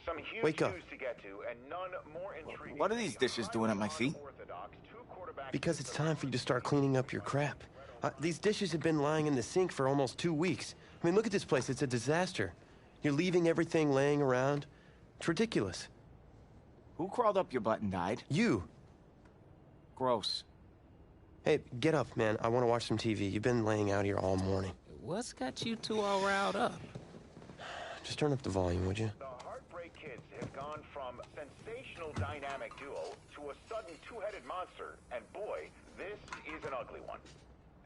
Some huge Wake up. news to get to, and none more intriguing. What are these dishes doing at my feet? Because it's time for you to start cleaning up your crap. These dishes have been lying in the sink for almost 2 weeks. I mean, look at this place. It's a disaster. You're leaving everything laying around. It's ridiculous. Who crawled up your butt and died? You. Gross. Hey, get up, man. I want to watch some TV. You've been laying out here all morning. What's got you two all riled up? Just turn up the volume, would you? The Heartbreak Kids have gone from sensational dynamic duo to a sudden two-headed monster, and boy, this is an ugly one.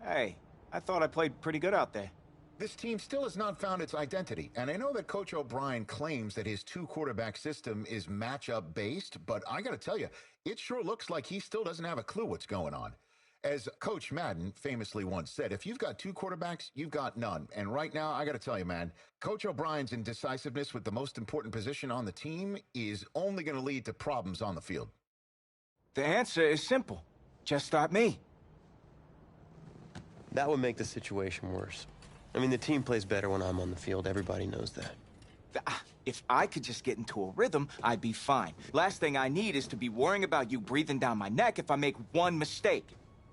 Hey, I thought I played pretty good out there. This team still has not found its identity, and I know that Coach O'Brien claims that his two-quarterback system is matchup-based, but I gotta tell you, it sure looks like he still doesn't have a clue what's going on. As Coach Madden famously once said, if you've got two quarterbacks, you've got none. And right now, I gotta tell you, man, Coach O'Brien's indecisiveness with the most important position on the team is only gonna lead to problems on the field. The answer is simple. Just start me. That would make the situation worse. I mean, the team plays better when I'm on the field. Everybody knows that. If I could just get into a rhythm, I'd be fine. Last thing I need is to be worrying about you breathing down my neck if I make one mistake.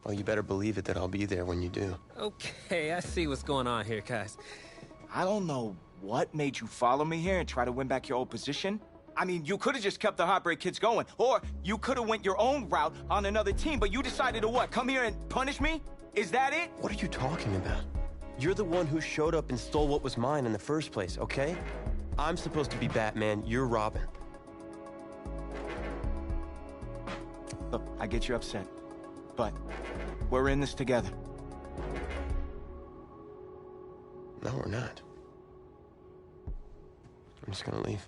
Well, you better believe it that I'll be there when you do. Okay, I see what's going on here, guys. I don't know what made you follow me here and try to win back your old position. I mean, you could have just kept the Heartbreak Kids going, or you could have went your own route on another team, but you decided to what, come here and punish me? Is that it? What are you talking about? You're the one who showed up and stole what was mine in the first place, okay? I'm supposed to be Batman, you're Robin. Look, I get you upset, but we're in this together. No, we're not. I'm just gonna leave.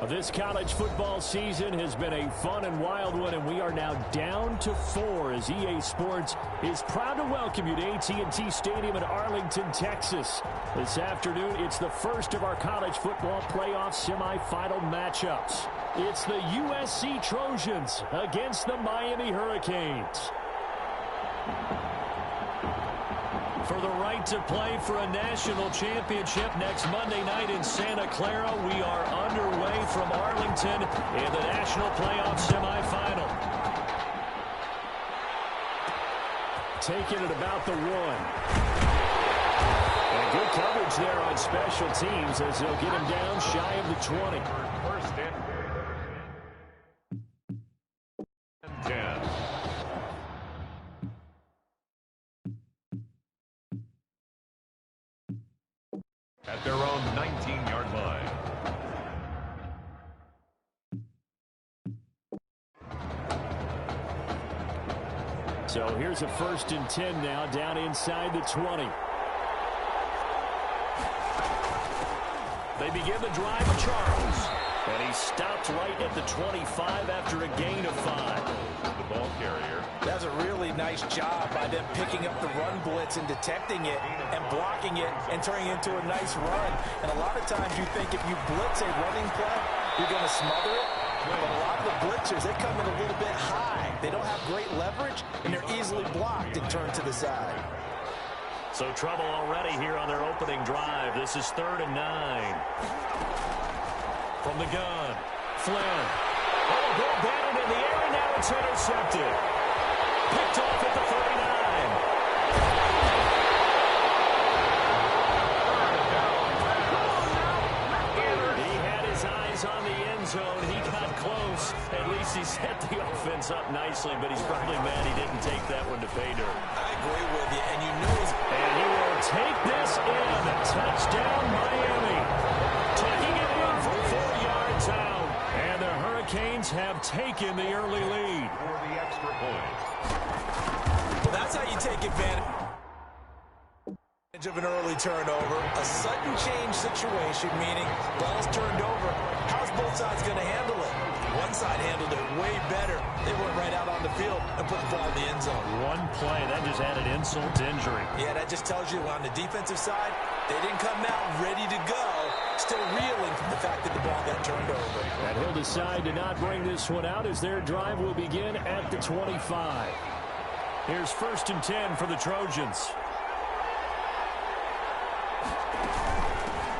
This college football season has been a fun and wild one, and we are now down to 4 as EA Sports is proud to welcome you to AT&T Stadium in Arlington, Texas. This afternoon, it's the first of our college football playoff semifinal matchups. It's the USC Trojans against the Miami Hurricanes. For the right to play for a national championship next Monday night in Santa Clara, we are underway from Arlington in the national playoff semifinal. Taking it about the 1. And good coverage there on special teams as they'll get him down shy of the 20. First and 10. At their own 19-yard line. So here's a 1st and 10 now, down inside the 20. They begin the drive with Charles. And he stopped right at the 25 after a gain of 5. The ball carrier. That's a really nice job by them picking up the run blitz and detecting it and blocking it and turning it into a nice run. And a lot of times you think if you blitz a running play, you're going to smother it. But a lot of the blitzers, they come in a little bit high. They don't have great leverage, and they're easily blocked and turned to the side. So trouble already here on their opening drive. This is 3rd and 9. From the gun, Flynn. Oh, ball batted in the air, and now it's intercepted. Picked off at the 39. He had his eyes on the end zone. He got close. At least he set the offense up nicely, but he's probably mad he didn't take that one to pay dirt. I agree with you, and you know he's... And he will take this in. Touchdown, Miami. Taking it in from 4 yards out. And the Hurricanes have taken the early lead. For the extra point. Well, that's how you take advantage of an early turnover. A sudden change situation, meaning ball's turned over. How's both sides going to handle it? One front side handled it way better. They went right out on the field and put the ball in the end zone. One play, that just added insult to injury. Yeah, that just tells you on the defensive side, they didn't come out ready to go, still reeling from the fact that the ball got turned over. And he'll decide to not bring this one out as their drive will begin at the 25. Here's 1st and 10 for the Trojans.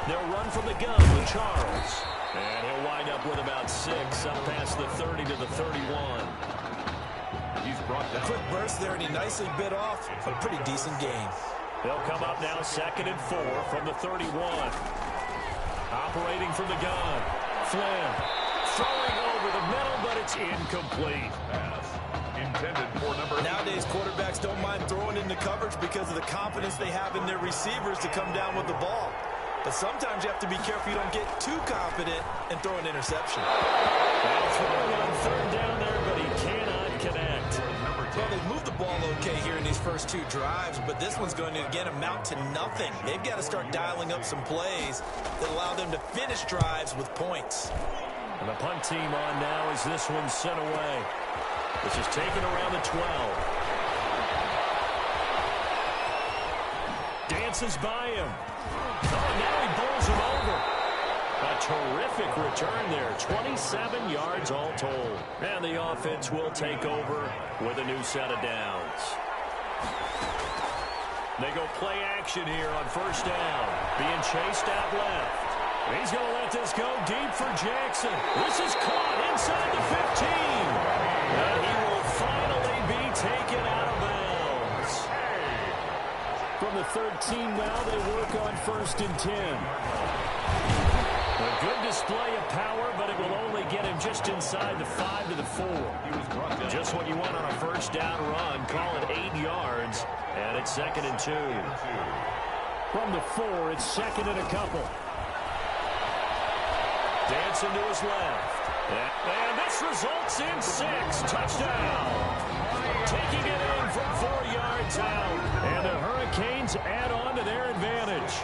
They'll run from the gun with Charles. And he'll wind up with about 6 up past the 30 to the 31. He's brought down. Quick burst there, and he nicely bit off a pretty decent game. They'll come up now 2nd and 4 from the 31. Operating from the gun. Flynn throwing over the middle, but it's incomplete. Pass intended for number. Nowadays, quarterbacks don't mind throwing into coverage because of the confidence they have in their receivers to come down with the ball. But sometimes you have to be careful you don't get too confident and throw an interception. Well, throwing on 3rd down there, but he cannot connect. Well, they've moved the ball okay here in these first 2 drives, but this one's going to, again, amount to nothing. They've got to start dialing up some plays that allow them to finish drives with points. And the punt team on now as this one's sent away. This is taken around the 12. Dances by him. Oh, now he bowls him over. A terrific return there. 27 yards all told. And the offense will take over with a new set of downs. They go play action here on 1st down. Being chased out left. He's going to let this go deep for Jackson. This is caught inside the 15. And he will finally be taken out of bounds. From the 13 now, they work on 1st and 10. A good display of power, but it will only get him just inside the 5 to the 4. Just what you want on a 1st down run. Call it 8 yards, and it's 2nd and 2. From the 4, it's 2nd and a couple. Dancing to his left. And this results in 6. Touchdown. Taking it in from 4 yards out. And the Hurricanes add on to their advantage.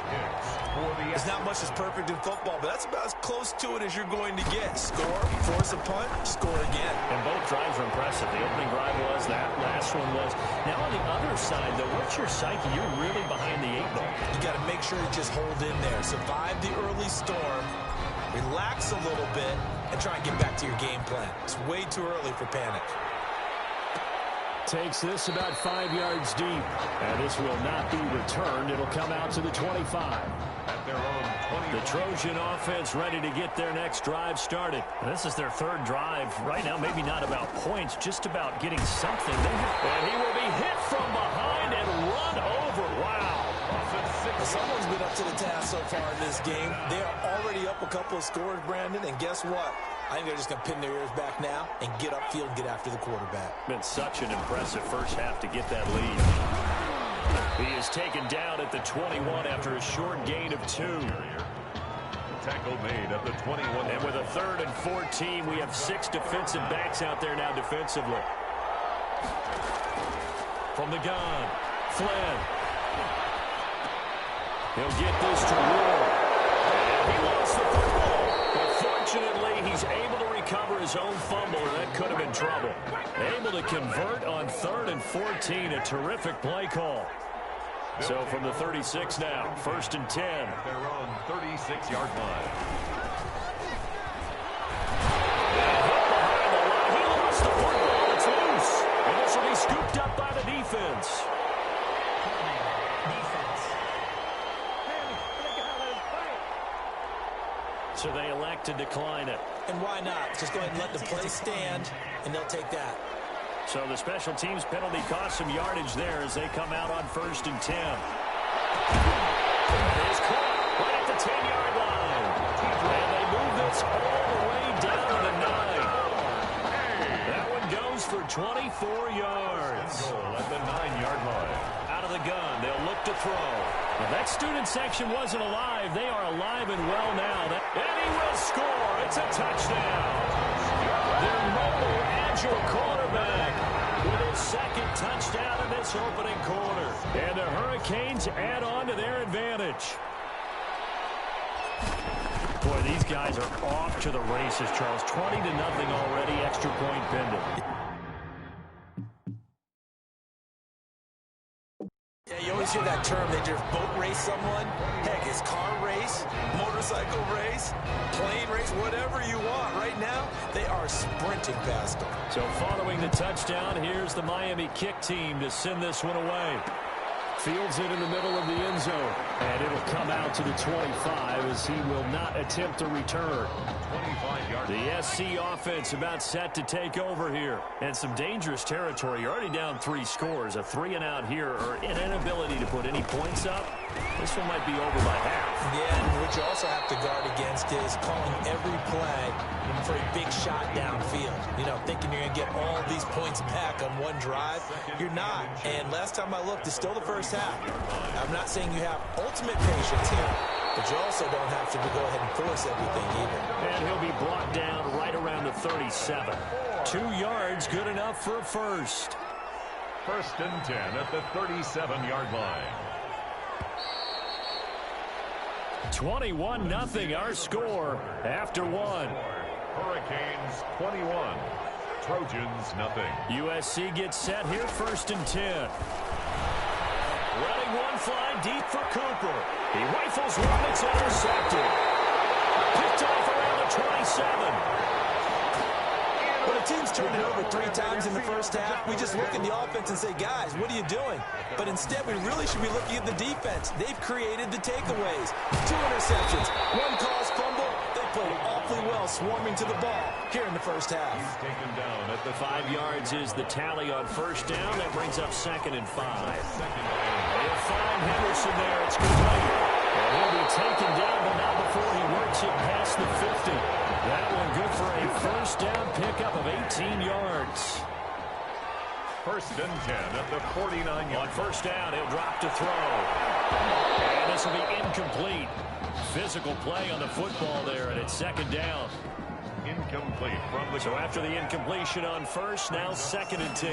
There's not much that's perfect in football, but that's about as close to it as you're going to get. Score, force a punt, score again. And both drives were impressive. The opening drive was, that last one was. Now on the other side, though, what's your psyche? You're really behind the 8 ball. You got to make sure you just hold in there. Survive the early storm, relax a little bit, and try and get back to your game plan. It's way too early for panic. Takes this about 5 yards deep. And this will not be returned. It'll come out to the 25. At their own 20. The Trojan offense ready to get their next drive started. This is their 3rd drive. Right now, maybe not about points, just about getting something. And he will be hit from behind and run over. Wow. Someone's been up to the task so far in this game. They are already up a couple of scores, Brandon, and guess what? I think they're just going to pin their ears back now and get upfield and get after the quarterback. Been such an impressive first half to get that lead. He is taken down at the 21 after a short gain of 2. Tackle made at the 21. And with a 3rd and 14, we have 6 defensive backs out there now defensively. From the gun, Flynn. He'll get this to Roar. And he lost the football. But fortunately, he's able to recover his own fumble, or that could have been trouble. Able to convert on 3rd and 14. A terrific play call. So from the 36 now, 1st and 10. Their own 36-yard line. He lost the football. It's loose. And this will be scooped up by the defense. So they elect to decline it. And why not? Just go ahead and let the play stand, and they'll take that. So the special teams penalty cost some yardage there as they come out on 1st and 10. It's caught right at the 10-yard line. And they move this all the way down to the 9. That one goes for 24 yards. Goal at the 9-yard line. Out of the gun, they'll look to throw. Well, that student section wasn't alive. They are alive and well now. And he will score. It's a touchdown. Their mobile, agile quarterback with his 2nd touchdown in this opening quarter. And the Hurricanes add on to their advantage. Boy, these guys are off to the races, Charles. 20-0 already, extra point pending. Yeah, you always hear that term, they just boat race someone. Heck, it's car race, motorcycle race, plane race, whatever you want. Right now, they are sprinting past them. So following the touchdown, here's the Miami kick team to send this one away. Fields it in the middle of the end zone. And it'll come out to the 25 as he will not attempt to return. 25 yards. The SC offense about set to take over here. And some dangerous territory. You're already down 3 scores. A 3-and-out here or an inability to put any points up. This one might be over by half. Yeah, and what you also have to guard against is calling every play for a big shot downfield. You know, thinking you're going to get all these points back on one drive. You're not. And last time I looked, it's still the first half. I'm not saying you have ultimate patience here, but you also don't have to go ahead and force everything either. And he'll be brought down right around the 37. 2 yards, good enough for a first. 1st and 10 at the 37-yard line. 21-0 our score after 1. Hurricanes 21. Trojans nothing. USC gets set here, 1st and 10. Running one fly deep for Cooper. He rifles one, it's intercepted. Picked off around the 27. When a team's turned it over 3 times in the first half, we just look at the offense and say, guys, what are you doing? But instead, we really should be looking at the defense. They've created the takeaways. 2 interceptions, 1 caused fumble. They played awfully well swarming to the ball here in the first half. He's taken down at the 5 yards is the tally on 1st down. That brings up 2nd and 5. They'll find Henderson there. It's complete. And he'll be taken down, but not before he works it past the 50. That one good for a 1st down pickup of 18 yards. 1st and 10 at the 49-yard. On 1st down, he'll drop to throw. And this will be incomplete. Physical play on the football there, and it's 2nd down. Incomplete from the... So after the incompletion on 1st, now 2nd and 10.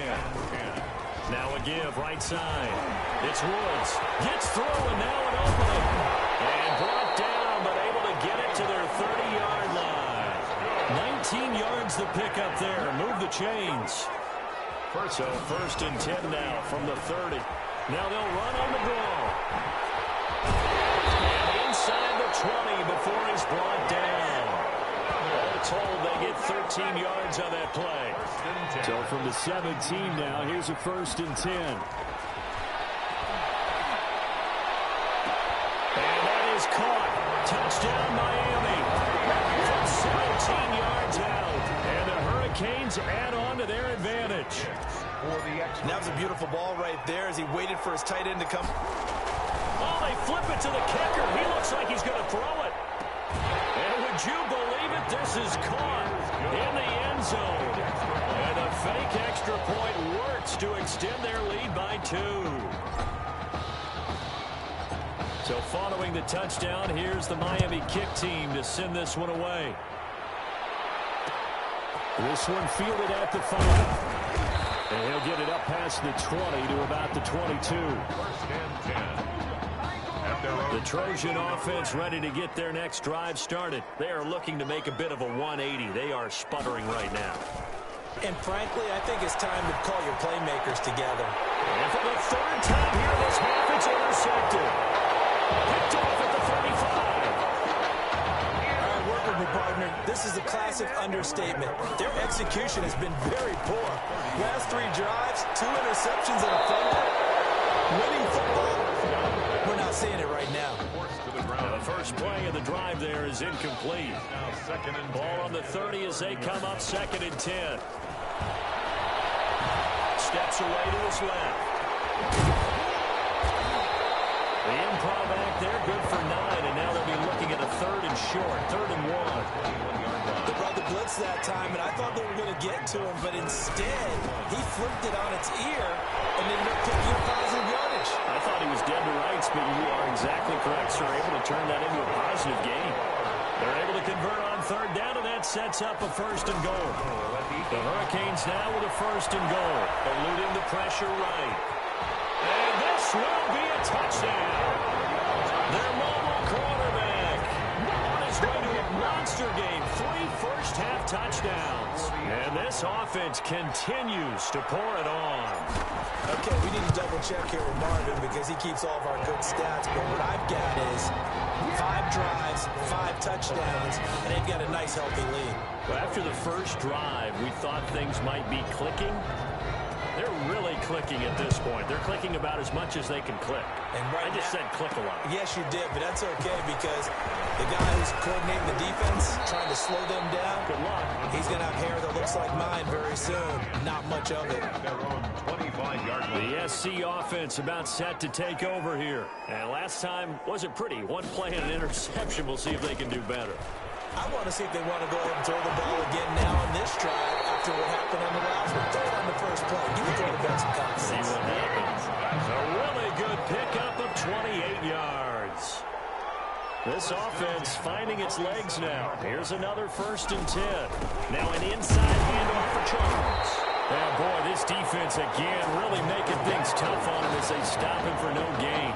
Now a give, right side. It's Woods. Gets through, and now an opening. And brought down, but able to get it to their 30-yard line. 19 yards the pickup there. Move the chains. So 1st and 10 now from the 30. Now they'll run on the draw. And inside the 20 before he's brought down. All told, they get 13 yards on that play. So from the 17 now, here's a 1st and 10. And that is caught. Touchdown, Miami. From 17 yards out. And the Hurricanes add on to their advantage. And that was a beautiful ball right there as he waited for his tight end to come. Oh, they flip it to the kicker. He looks like he's going to throw it. And would you believe it? This is caught in the end zone. And a fake extra point works to extend their lead by 2. So following the touchdown, here's the Miami kick team to send this one away. This one fielded at the 5. And he'll get it up past the 20 to about the 22. 1st and 10. The Trojan offense ready to get their next drive started. They are looking to make a bit of a 180. They are sputtering right now. And frankly, I think it's time to call your playmakers together. And for the 3rd time here this half, it's intercepted. Picked off at the 35. All right, work with me, partner. This is a classic understatement. Their execution has been very poor. Last 3 drives, 2 interceptions and a fumble. Winning football, we're not seeing it right now. The first play of the drive there is incomplete. Now 2nd and 10. Ball on the 30 as they come up 2nd and 10. Steps away to his left. The improv act there, good for 9, and now they'll be looking at a 3rd and short, 3rd and 1. They brought the blitz that time, and I thought they were going to get to him, but instead, he flipped it on its ear and ended up picking up positive yardage. I thought he was dead to rights, but you are exactly correct, sir. Able to turn that into a positive gain. They're able to convert on 3rd down, and that sets up a 1st and goal. The Hurricanes now with a 1st and goal, eluding the pressure right. And this will be a touchdown. Their mobile quarterback on his way to a first half touchdowns. And this offense continues to pour it on. Okay, we need to double check here with Marvin because he keeps all of our good stats. But what I've got is 5 drives, 5 touchdowns, and they've got a nice healthy lead. Well, after the first drive, we thought things might be clicking. They're really clicking at this point. They're clicking about as much as they can click. And right I just said click a lot. Yes, you did, but that's okay because the guy who's coordinating the defense, trying to slow them down, Good luck. he's going to have hair that looks like mine very soon. Not much of it. Their own 25-yard line. The SC offense about set to take over here. And last time wasn't pretty. One play and an interception. We'll see if they can do better. I want to see if they want to go ahead and throw the ball again now on this drive after what happened on the last one. Throw it on the first play. Give the quarterback some confidence. See what happens. That's a really good pickup of 28 yards. This offense finding its legs now. Here's another 1st and 10. Now an inside handoff for Charles. Oh, boy, this defense again really making things tough on him as they stop him for no gain.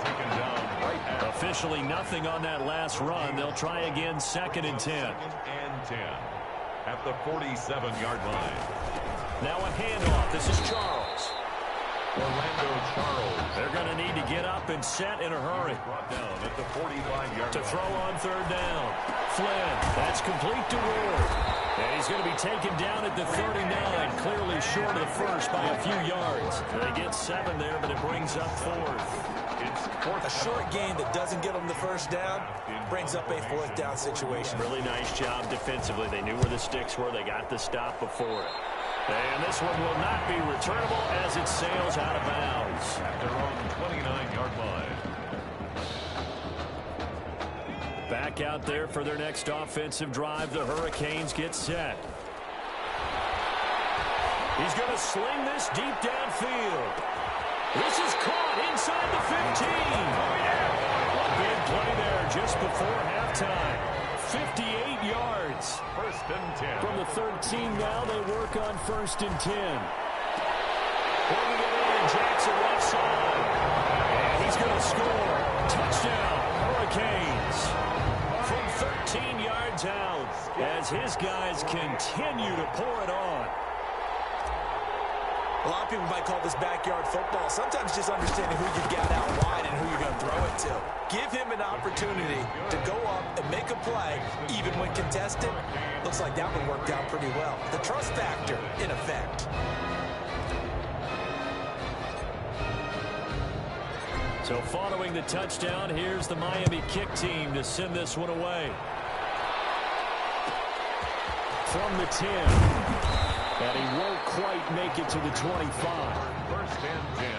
Taken down right at Officially nothing on that last run. They'll try again 2nd and 10. 2nd and 10 at the 47-yard line. Now a handoff. This is Charles. Orlando Charles They're going to need to get up and set in a hurry. brought down at the 45-yard To line. throw on 3rd down. Flynn, that's complete to Ward. And he's going to be taken down at the 39, clearly short of the first by a few yards. They get 7 there, but it brings up 4th. It's 4th. A short game that doesn't get them the first down brings up a 4th down situation. Really nice job defensively. They knew where the sticks were. They got the stop before it. And this one will not be returnable as it sails out of bounds. At their own 29-yard line. Back out there for their next offensive drive. The Hurricanes get set. He's going to sling this deep downfield. This is caught inside the 15. A big play there just before halftime. 58 yards. 1st and 10. From the 13 now, they work on 1st and 10. Bringing it in, Jackson left side. And he's going to score. Touchdown, Hurricanes. From 13 yards out as his guys continue to pour it on. A lot of people might call this backyard football. Sometimes just understanding who you've got out wide and who you're going to throw it to. Give him an opportunity to go up and make a play, even when contested. Looks like that one worked out pretty well. The trust factor, in effect. So following the touchdown, here's the Miami kick team to send this one away. From the 10. And he won't quite make it to the 25. 1st and 10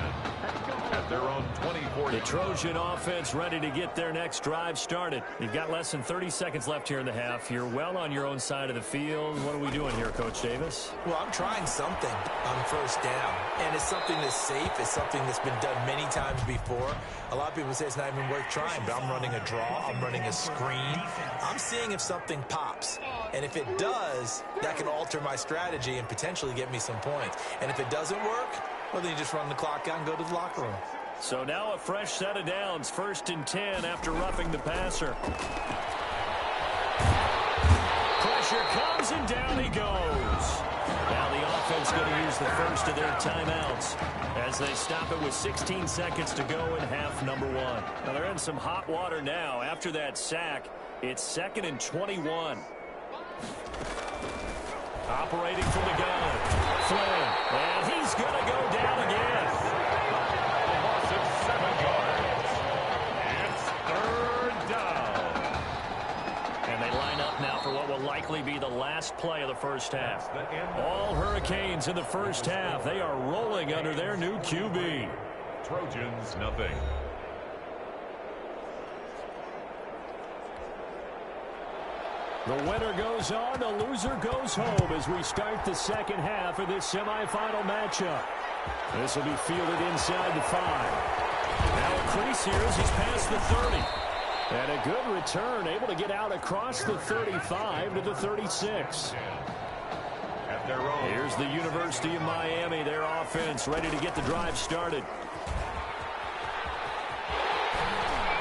at their own 24. The Trojan offense ready to get their next drive started. You've got less than 30 seconds left here in the half. You're well on your own side of the field. What are we doing here, Coach Davis? Well, I'm trying something on 1st down. And it's something that's safe. It's something that's been done many times before. A lot of people say it's not even worth trying, but I'm running a draw. I'm running a screen. I'm seeing if something pops. And if it does, that can alter my strategy and potentially get me some points. And if it doesn't work, well, then you just run the clock out and go to the locker room. So now a fresh set of downs, 1st and 10 after roughing the passer. Pressure comes and down he goes. Now the offense going to use the first of their timeouts as they stop it with 16 seconds to go in half number 1. Now they're in some hot water now. After that sack, it's 2nd and 21. Operating from the gun, Flynn, and he's going to go down again. A loss of 7 yards. It's 3rd down. And they line up now for what will likely be the last play of the first half. All Hurricanes in the first half. They are rolling under their new QB. Trojans, nothing. The winner goes on, the loser goes home as we start the second half of this semifinal matchup. This will be fielded inside the 5. Now a crease here as he's past the 30. And a good return, able to get out across the 35 to the 36. At their own. Here's the University of Miami, their offense ready to get the drive started.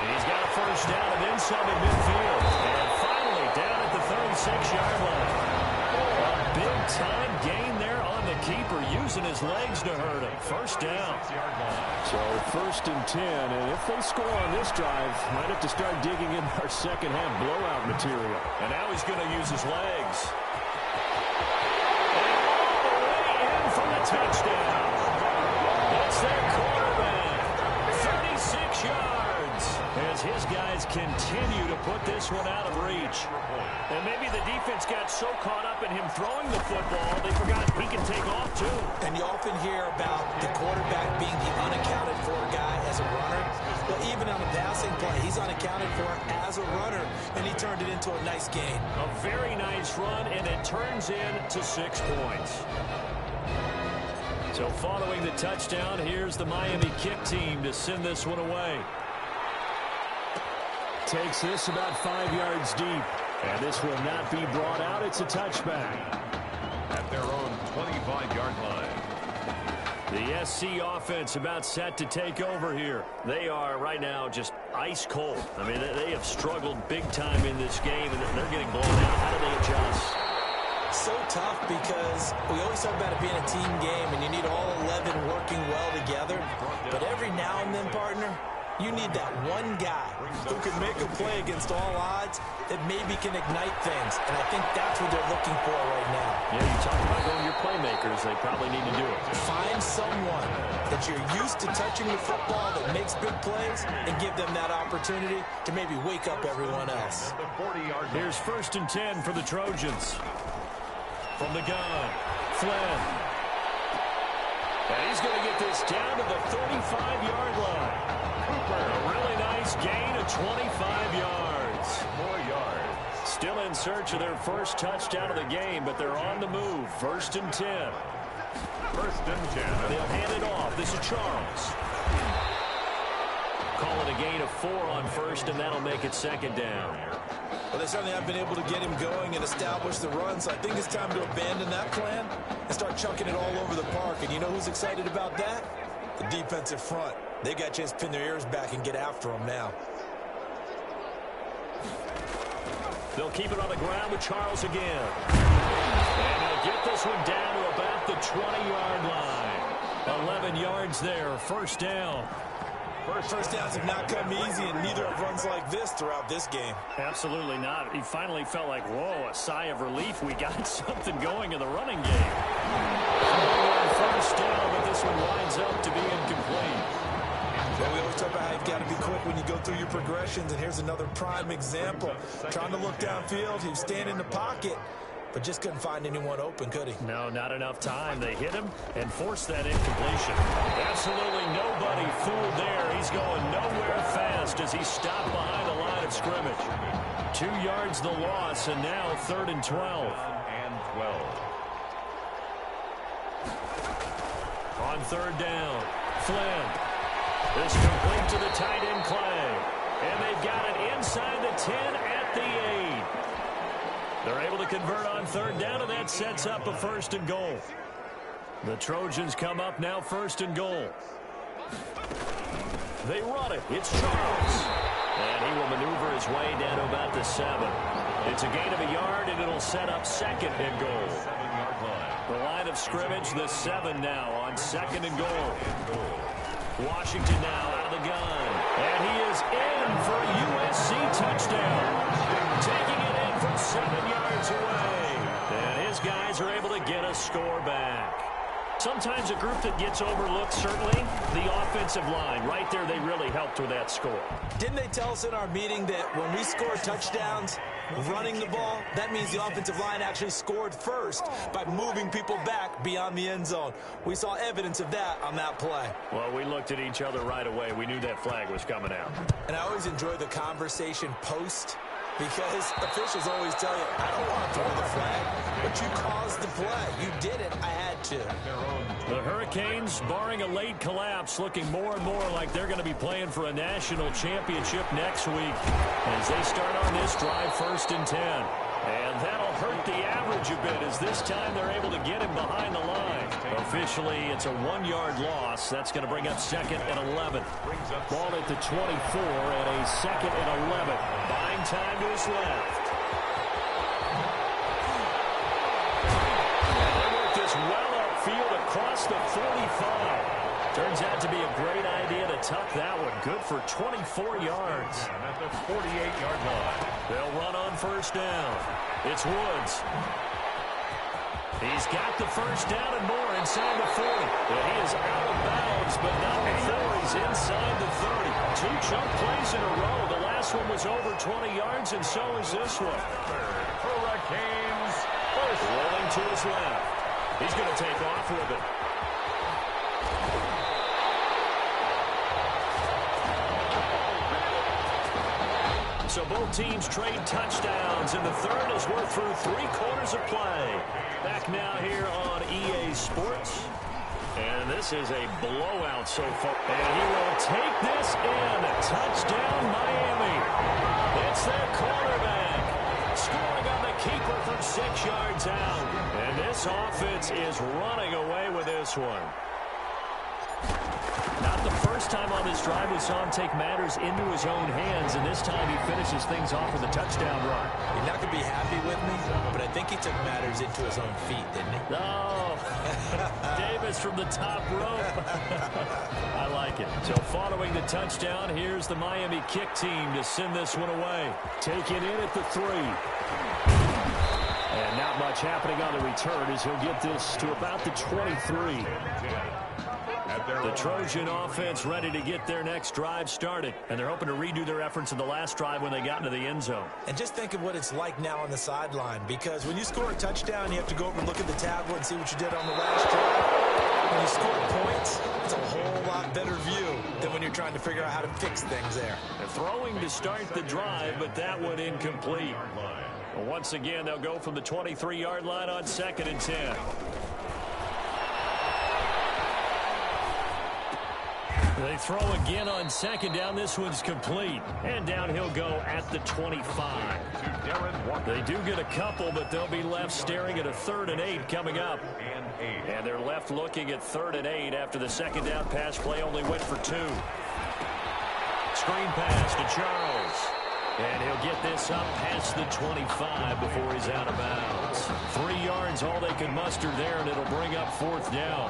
He's got a first down and then some at midfield. And finally down at the 36-yard line. A big-time gain there on the keeper, using his legs to hurt him. First down. So 1st and 10, and if they score on this drive, might have to start digging in our second-half blowout material. And now he's going to use his legs. And all the way in for the touchdown. It's their quarterback. 36 yards. As his guys continue to put this one out of reach. And maybe the defense got so caught up in him throwing the football, they forgot he can take off too. And you often hear about the quarterback being the unaccounted for guy as a runner. But even on a passing play, he's unaccounted for as a runner, and he turned it into a nice gain. A very nice run, and it turns into 6 points. So following the touchdown, here's the Miami kick team to send this one away. Takes this about 5 yards deep. And this will not be brought out. It's a touchback. At their own 25-yard line. The SC offense about set to take over here. They are right now just ice cold. I mean, they have struggled big time in this game, and they're getting blown out. How do they adjust? So tough because we always talk about it being a team game, and you need all 11 working well together. But every now and then, partner, you need that one guy who can make a play against all odds that maybe can ignite things. And I think that's what they're looking for right now. Yeah, you talk about going your playmakers. They probably need to do it. Find someone that you're used to touching the football that makes big plays and give them that opportunity to maybe wake up everyone else. Here's 1st and 10 for the Trojans. From the gun, Flynn. And he's going to get this down to the 35-yard line. A really nice gain of 25 yards. 4 yards. Still in search of their first touchdown of the game, but they're on the move. 1st and 10. 1st and 10. They'll hand it off. This is Charles. Call it a gain of 4 on 1st, and that'll make it 2nd down. Well, they certainly have been able to get him going and establish the run, so I think it's time to abandon that plan and start chucking it all over the park. And you know who's excited about that? The defensive front. They got a chance to pin their ears back and get after him now. They'll keep it on the ground with Charles again. And they'll get this one down to about the 20-yard line. 11 yards there, 1st down. First downs have not come easy, and neither have runs like this throughout this game. Absolutely not. He finally felt like, whoa, a sigh of relief. We got something going in the running game. 1st down, but this one winds up to be incomplete. Well, we always talk about how you've got to be quick when you go through your progressions, and here's another prime example. Trying to look downfield, he was standing in the pocket, but just couldn't find anyone open, could he? No, not enough time. They hit him and forced that incompletion. Absolutely nobody fooled there. He's going nowhere fast as he stopped behind the line of scrimmage. 2 yards the loss, and now 3rd and 12. And 12. On 3rd down, Flynn. This complete to the tight end, Clay. And they've got it inside the 10 at the 8. They're able to convert on 3rd down, and that sets up a 1st and goal. The Trojans come up now 1st and goal. They run it. It's Charles. And he will maneuver his way down to about the 7. It's a gain of a yard, and it'll set up 2nd and goal. 7-yard line. The line of scrimmage, the 7 now on 2nd and goal. Washington now out of the gun. And he is in for a USC touchdown. Taking it in from 7 yards away. And his guys are able to get a score back. Sometimes a group that gets overlooked, certainly, the offensive line. Right there, they really helped with that score. Didn't they tell us in our meeting that when we score touchdowns running the ball, that means the offensive line actually scored first by moving people back beyond the end zone? We saw evidence of that on that play. Well, we looked at each other right away. We knew that flag was coming out. And I always enjoy the conversation post, because officials always tell you, I don't want to throw the flag, but you caused the play. You did it. I had to. The Hurricanes, barring a late collapse, looking more and more like they're going to be playing for a national championship next week as they start on this drive 1st and 10. And that'll hurt the average a bit as this time they're able to get him behind the line. Officially, it's a 1-yard loss. That's going to bring up 2nd and 11. Ball at the 24 and a 2nd and 11. Buying time to his left. across the 45. Turns out to be a great idea to tuck that one. Good for 24 yards. And at the 48-yard line. They'll run on first down. It's Woods. He's got the first down and more inside the 40. And he is out of bounds, but not before he's inside the 30. 2 chunk plays in a row. The last one was over 20 yards, and so is this one. Hurricanes first. Rolling to his left. He's going to take off with it. So both teams trade touchdowns, and the third as we're through 3 quarters of play. Back now here on EA Sports. And this is a blowout so far. And he will take this in. Touchdown, Miami. It's their quarterback. Scoring on the keeper from 6 yards out. And this offense is running away with this one. Not the first time on this drive we saw him take matters into his own hands, and this time he finishes things off with a touchdown run. You're not going to be happy with me, but I think he took matters into his own feet, didn't he? No. Davis from the top rope. I like it. So following the touchdown, here's the Miami kick team to send this one away. Take it in at the 3. And not much happening on the return as he'll get this to about the 23. The Trojan offense ready to get their next drive started, and they're hoping to redo their efforts in the last drive when they got into the end zone. And just think of what it's like now on the sideline, because when you score a touchdown, you have to go over and look at the tablet and see what you did on the last drive. When you score points, it's a whole lot better view than when you're trying to figure out how to fix things there. They're throwing to start the drive, but that one incomplete. Well, once again, they'll go from the 23-yard line on 2nd and 10. They throw again on 2nd down. This one's complete. And down he'll go at the 25. They do get a couple, but they'll be left staring at a 3rd and 8 coming up. And they're left looking at 3rd and 8 after the 2nd down pass play only went for 2. Screen pass to Charles. And he'll get this up past the 25 before he's out of bounds. 3 yards, all they can muster there, and it'll bring up 4th down.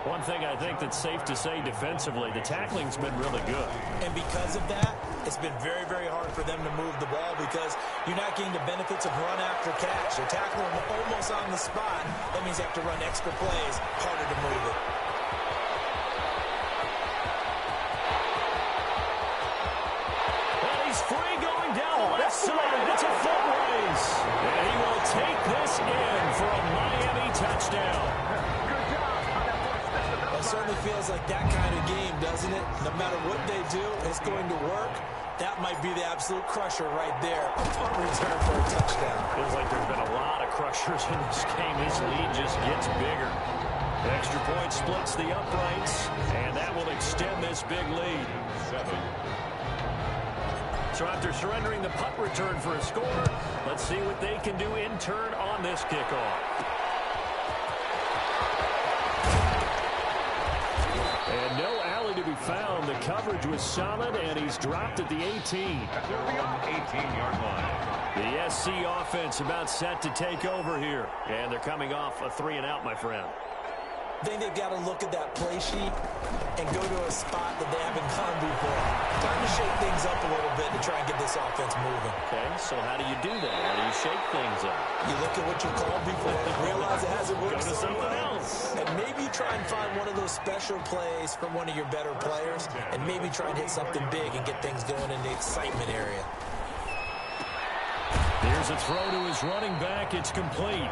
One thing I think that's safe to say defensively, the tackling's been really good. And because of that, it's been very, very hard for them to move the ball because you're not getting the benefits of run after catch. They're tackling almost on the spot. That means they have to run extra plays, harder to move it. And he's free going down the left side. It's a foot race. And he will take this in for a Miami touchdown. It certainly feels like that kind of game, doesn't it? No matter what they do, it's going to work. That might be the absolute crusher right there. A punt return for a touchdown. Feels like there's been a lot of crushers in this game. This lead just gets bigger. The extra point splits the uprights, and that will extend this big lead. So after surrendering the punt return for a score, let's see what they can do in turn on this kickoff. And no alley to be found. The coverage was solid, and he's dropped at the 18. They're on the 18-yard line. The SC offense about set to take over here. And they're coming off a 3-and-out, my friend. I think they've got to look at that play sheet and go to a spot that they haven't gone before. Time to shake things up a little bit to try and get this offense moving. Okay, so how do you do that? How do you shake things up? You look at what you called before and realize it hasn't worked Go to something else. And maybe try and find one of those special plays from one of your better players and maybe try and hit something big and get things going in the excitement area. Here's a throw to his running back. It's complete.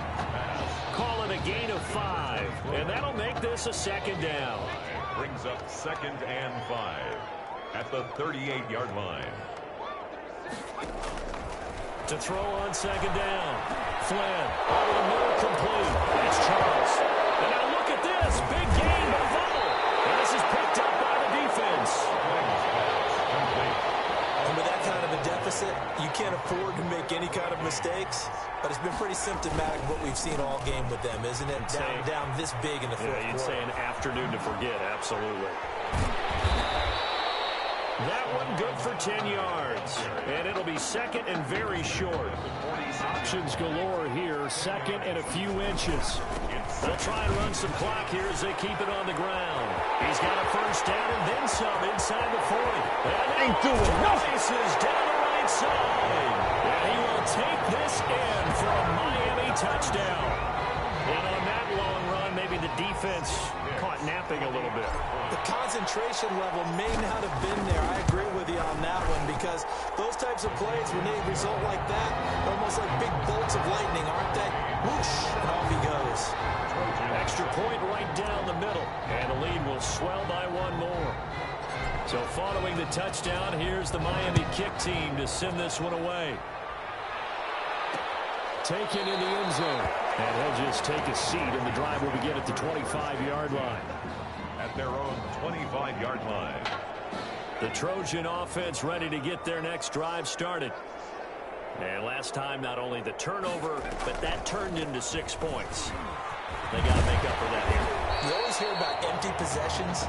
Call it a gain of 5. And that'll make this a 2nd down. Brings up 2nd and 5 at the 38-yard line. To throw on 2nd down. Flynn over the middle, complete. It's Charles. And now look at this. Big gain, but fumble. And this is picked up by the defense. And with that kind of a deficit, you can't afford to make any kind of mistakes. But it's been pretty symptomatic of what we've seen all game with them, isn't it? Down this big in the fourth quarter. You'd say an afternoon to forget, absolutely. That one good for 10 yards. And it'll be 2nd and very short. Options galore here. 2nd and a few inches. They'll try and run some clock here as they keep it on the ground. He's got a first down and then some inside the 40. And ain't doing nothing. Down the right side. And he will take this in for a Miami touchdown. And on that long run, maybe the defense caught napping a little bit. The concentration level may not have been there. I agree with you on that one because those types of plays, when they result like that, they're almost like big bolts of lightning, aren't they? Whoosh, and off he goes. Extra point right down the middle, and the lead will swell by one more. So following the touchdown, here's the Miami kick team to send this one away. Taken in the end zone. And he'll just take a seat, and the drive will begin at the 25-yard line. At their own 25-yard line. The Trojan offense ready to get their next drive started. And last time, not only the turnover, but that turned into 6 points. They got to make up for that here. You always hear about empty possessions.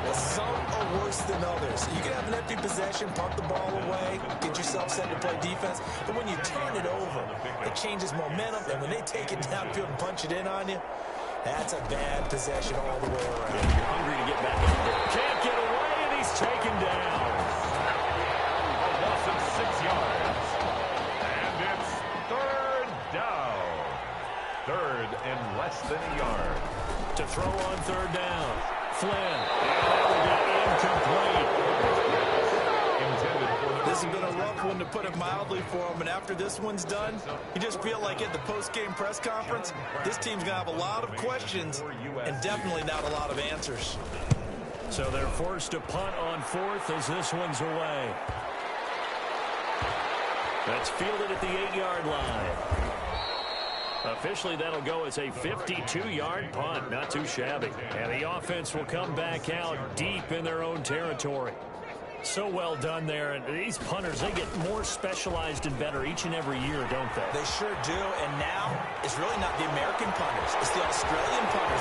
Well, some are worse than others. You can have an empty possession, pump the ball away, get yourself set to play defense. But when you turn it over, it changes momentum. And when they take it downfield and punch it in on you, that's a bad possession all the way around. Yeah, you're hungry to get back out there. Can't get away, and he's taken down. A loss of 6 yards. And it's third down. Third and less than a yard. To throw on third down. Flynn. And that will be incomplete. This has been a rough one, to put it mildly, for him. And after this one's done, you just feel like at the post-game press conference, this team's going to have a lot of questions and definitely not a lot of answers. So they're forced to punt on fourth as this one's away. That's fielded at the 8-yard line. Officially, that'll go as a 52-yard punt. Not too shabby. And the offense will come back out deep in their own territory. So well done there. And these punters, they get more specialized and better each and every year, don't they? They sure do. And now, it's really not the American punters. It's the Australian punters.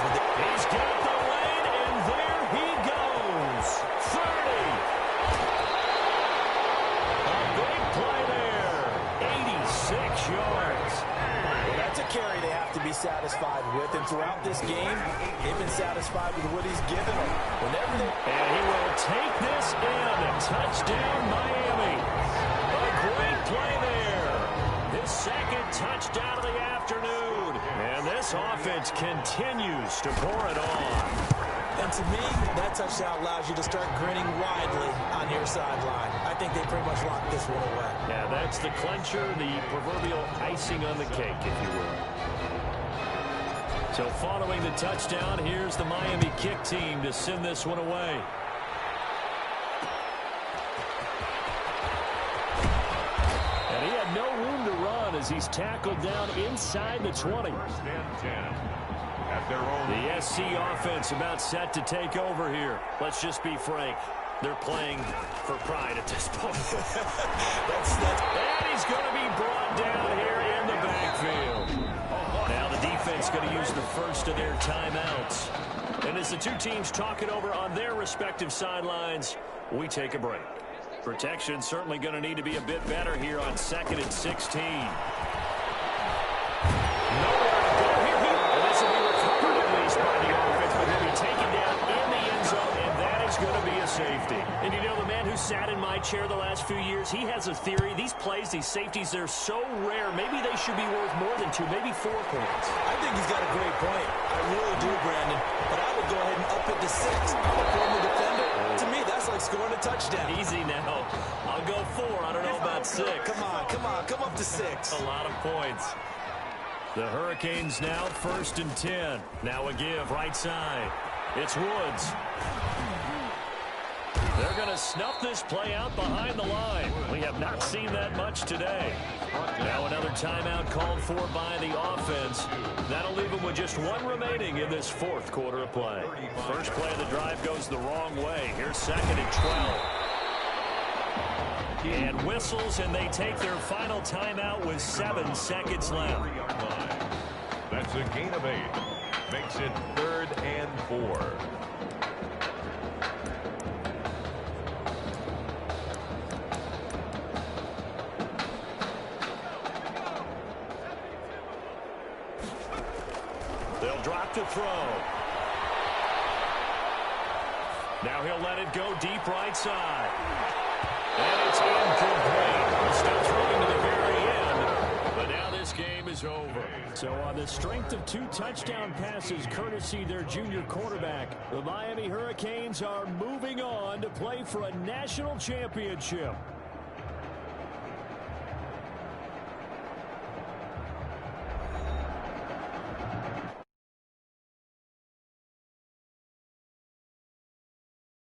He's got the lane, and there he goes. 30. A big play there. 86 yards. That's a carry they have to be satisfied with. And throughout this game, they've been satisfied with what he's given them. Whenever they... And he will take this in. Touchdown, Miami. A great play there. His second touchdown of the afternoon. And this offense continues to pour it on. And to me, that touchdown allows you to start grinning widely on your sideline. I think they pretty much locked this one away. Yeah, that's the clincher, the proverbial icing on the cake, if you will. So following the touchdown, here's the Miami kick team to send this one away. And he had no room to run as he's tackled down inside the 20. First and 10. At their own. The SC offense about set to take over here. Let's just be frank. They're playing for pride at this point. And he's going to be brought down here in the backfield. Now the defense going to use the first of their timeouts. And as the two teams talk it over on their respective sidelines, we take a break. Protection certainly going to need to be a bit better here on 2nd and 16. Nowhere to go here. This will be recovered at least by the offense, but he'll be taken down in the end zone, and that is going to be a safety. And you know, the man who sat in my chair the last few years, he has a theory. These plays, these safeties, they're so rare. Maybe they should be worth more than 2, maybe 4 points. I think he's got a great point. I really do, Brandon. But I would go ahead and up it to 6. I'm a former defender. To me, that's like scoring a touchdown. Easy now. I'll go 4. I don't know about 6. Come up to 6. A lot of points. The Hurricanes now 1st and 10. Now a give right side. It's Woods. They're going to snuff this play out behind the line. We have not seen that much today. Now another timeout called for by the offense. That'll leave them with just 1 remaining in this 4th quarter of play. First play of the drive goes the wrong way. Here's 2nd and 12. And whistles, and they take their final timeout with 7 seconds left. That's a gain of 8. Makes it 3rd and 4. They'll drop to throw. Now he'll let it go deep right side. And it's incomplete. Still throwing to the very end. But now this game is over. So on the strength of 2 touchdown passes, courtesy their junior quarterback, the Miami Hurricanes are moving on to play for a national championship.